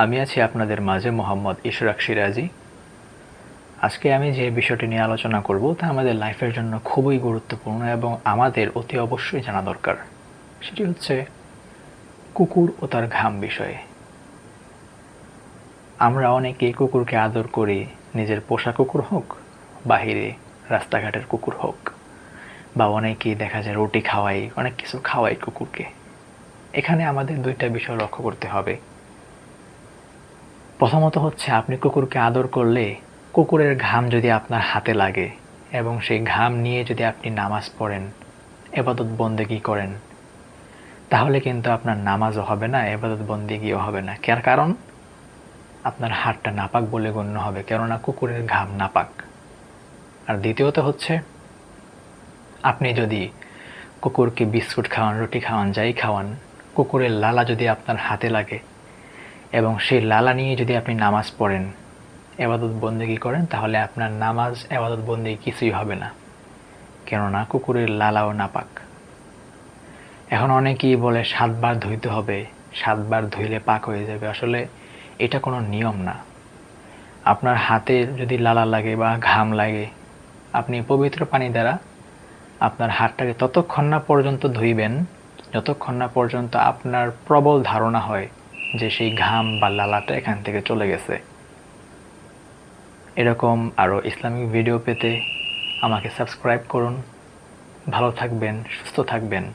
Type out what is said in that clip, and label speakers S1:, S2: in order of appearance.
S1: আমি আছি আপনাদের মাঝে মোহাম্মদ ইশরাক সিরাজি। আজকে আমি যে বিষয়টি নিয়ে আলোচনা করব তা আমাদের লাইফের জন্য খুবই গুরুত্বপূর্ণ এবং আমাদের অতি অবশ্যই জানা দরকার। সেটি হচ্ছে কুকুর ও তার ঘাম বিষয়ে। আমরা অনেকেই কুকুরকে আদর করি, নিজের পোষা কুকুর হোক, বাহিরে রাস্তাঘাটের কুকুর হোক, বা অনেকেই দেখা যায় রুটি খাওয়াই, অনেক কিছু খাওয়াই কুকুরকে। এখানে আমাদের দুইটা বিষয় লক্ষ্য করতে হবে। প্রথমত হচ্ছে, আপনি কুকুরকে আদর করলে কুকুরের ঘাম যদি আপনার হাতে লাগে এবং সেই ঘাম নিয়ে যদি আপনি নামাজ পড়েন, ইবাদত বন্দেগী করেন, তাহলে কিন্তু আপনার নামাজও হবে না, ইবাদত বন্দেগীও হবে না। কারণ আপনার হাতটা নাপাক বলে গণ্য হবে, কেননা কুকুরের ঘাম নাপাক। আর দ্বিতীয়ত হচ্ছে, আপনি যদি কুকুরকে বিস্কুট খাওয়ান, রুটি খাওয়ান, যাই খাওয়ান, কুকুরের লালা যদি আপনার হাতে লাগে এবং সেই লালা নিয়ে যদি আপনি নামাজ পড়েন, ইবাদত বন্দেগী করেন, তাহলে আপনার নামাজ, ইবাদত বন্দেগী কিছুই হবে না, কেননা কুকুরের লালাও নাপাক। এখন অনেকেই বলে 7 বার ধুইতে হবে, 7 বার ধুইলে পাক হয়ে যাবে। আসলে এটা কোনো নিয়ম না। আপনার হাতে যদি লালা লাগে বা ঘাম লাগে, আপনি পবিত্র পানি দ্বারা আপনার হাতটাকে ততক্ষণ না পর্যন্ত ধুইবেন যতক্ষণ না পর্যন্ত আপনার প্রবল ধারণা হয় যে সেই ঘাম বা লালাটা এখান থেকে চলে গেছে। এরকম আরও ইসলামিক ভিডিও পেতে আমাকে সাবস্ক্রাইব করুন। ভালো থাকবেন, সুস্থ থাকবেন।